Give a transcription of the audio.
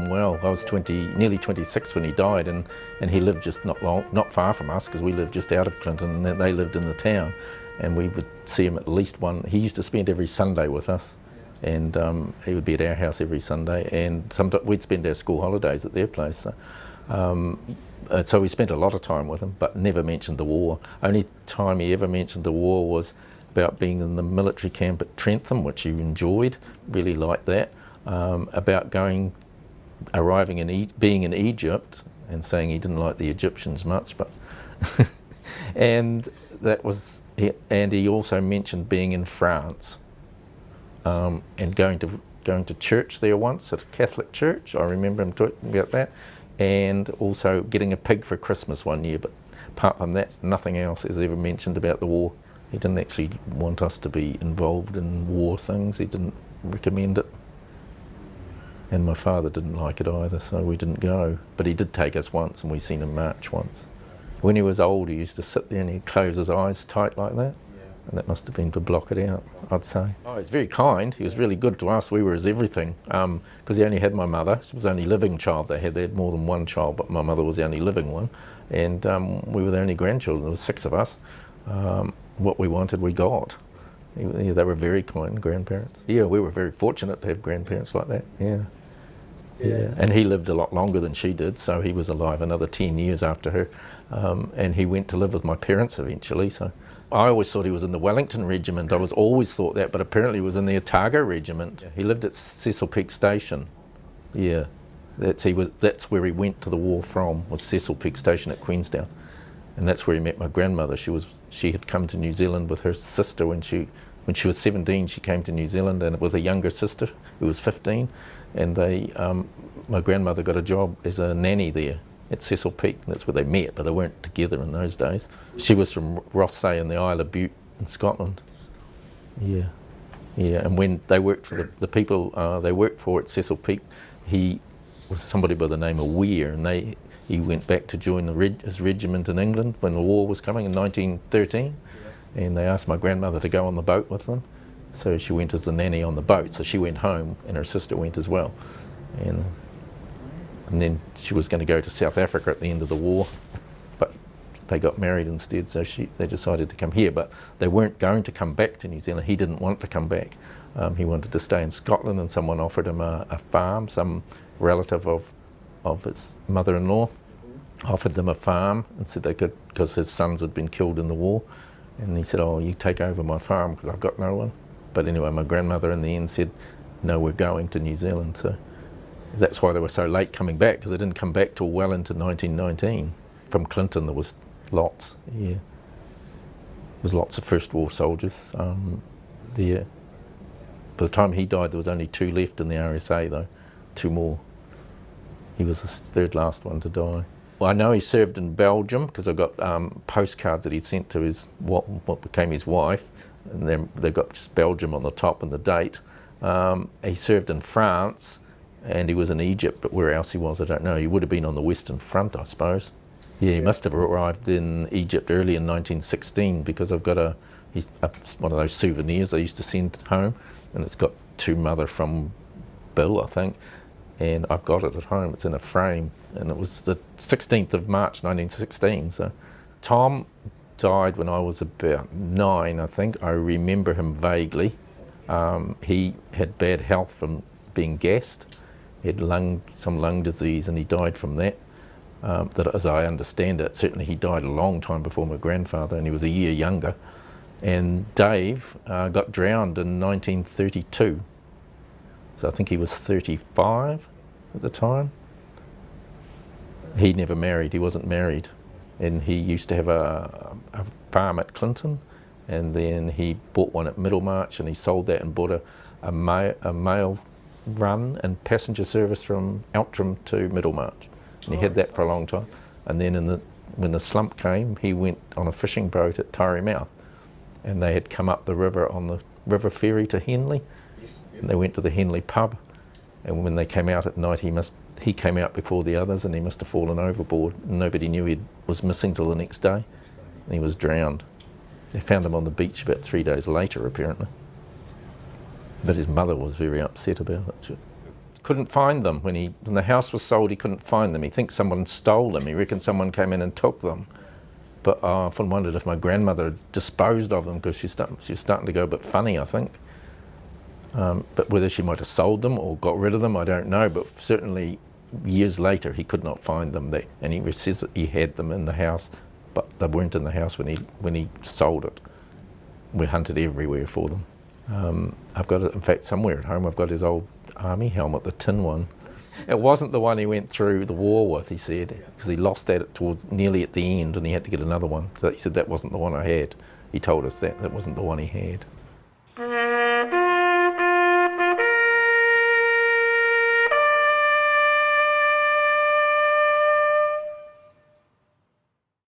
him well. I was nearly 26 when he died, and he lived just not far from us, because we lived just out of Clinton, and they lived in the town, and we would see him at least he used to spend every Sunday with us, and he would be at our house every Sunday, and sometimes we'd spend our school holidays at their place. So we spent a lot of time with him, but never mentioned the war. Only time he ever mentioned the war was about being in the military camp at Trentham, which he enjoyed, really liked that. About being in Egypt and saying he didn't like the Egyptians much, but and he also mentioned being in France and going to church there once, at a Catholic church. I remember him talking about that, and also getting a pig for Christmas one year. But apart from that, nothing else is ever mentioned about the war. He didn't actually want us to be involved in war things. He didn't recommend it. And my father didn't like it either, so we didn't go. But he did take us once, and we seen him march once. When he was old, he used to sit there and he'd close his eyes tight like that. And that must have been to block it out, I'd say. Oh, he's very kind. He was really good to us. We were his everything. Because he only had my mother. She was the only living child they had. They had more than one child, but my mother was the only living one. And we were the only grandchildren. There was 6 of us. What we wanted, we got. They were very kind grandparents. Yeah, we were very fortunate to have grandparents like that. Yeah. And he lived a lot longer than she did, so he was alive another 10 years after her. And he went to live with my parents eventually. So I always thought he was in the Wellington Regiment. I was always thought that, but apparently he was in the Otago Regiment. He lived at Cecil Peak Station. Yeah, that's where he went to the war from, was Cecil Peak Station at Queenstown. And that's where he met my grandmother. She had come to New Zealand with her sister when she was 17. She came to New Zealand, and with a younger sister who was 15. And my grandmother got a job as a nanny there at Cecil Peak. That's where they met, but they weren't together in those days. She was from Rothsay in the Isle of Bute in Scotland. Yeah. And when they worked for the people they worked for at Cecil Peak, he was somebody by the name of Weir, and he went back to join his regiment in England when the war was coming in 1913, and they asked my grandmother to go on the boat with them. So she went as the nanny on the boat, so she went home and her sister went as well. And then she was going to go to South Africa at the end of the war, but they got married instead, so they decided to come here. But they weren't going to come back to New Zealand. He didn't want to come back. He wanted to stay in Scotland, and someone offered him a farm, some relative of his mother-in-law offered them a farm and said they could, because his sons had been killed in the war. And he said, oh, you take over my farm because I've got no one. But anyway, my grandmother in the end said, no, we're going to New Zealand. So that's why they were so late coming back, because they didn't come back till well into 1919. From Clinton there was lots, yeah. There was lots of First War soldiers there. By the time he died, there was only 2 left in the RSA though, 2 more. He was the 3rd last one to die. Well, I know he served in Belgium, because I've got postcards that he sent to what became his wife, and they've got just Belgium on the top and the date. He served in France, and he was in Egypt, but where else he was, I don't know. He would have been on the Western Front, I suppose. Yeah, he must have arrived in Egypt early in 1916, because I've got one of those souvenirs I used to send home, and it's got to mother from Bill, I think, and I've got it at home. It's in a frame, and it was the 16th of March 1916. So Tom died when I was about 9, I think. I remember him vaguely. He had bad health from being gassed. He had some lung disease, and he died from that. That, as I understand it, certainly he died a long time before my grandfather, and he was a year younger. And Dave got drowned in 1932. So I think he was 35 at the time. He never married, he wasn't married. And he used to have a farm at Clinton, and then he bought one at Middlemarch, and he sold that and bought a mail run and passenger service from Outram to Middlemarch. And he had that for a long time. And then when the slump came, he went on a fishing boat at Taieri Mouth, and they had come up the river on the river ferry to Henley. And they went to the Henley pub, and when they came out at night, he came out before the others, and he must have fallen overboard. Nobody knew he was missing till the next day, and he was drowned. They found him on the beach about 3 days later, apparently. But his mother was very upset about it. couldn't find them. When the house was sold, he couldn't find them. He thinks someone stole them. He reckons someone came in and took them. But I often wondered if my grandmother had disposed of them, because she was starting to go a bit funny, I think. But whether she might have sold them or got rid of them, I don't know. But certainly years later, he could not find them. And he says that he had them in the house, but they weren't in the house when he sold it. We hunted everywhere for them. I've got it, in fact, somewhere at home. I've got his old army helmet, the tin one. It wasn't the one he went through the war with, he said, because he lost that towards nearly at the end, and he had to get another one. So he said that wasn't the one I had. He told us that wasn't the one he had.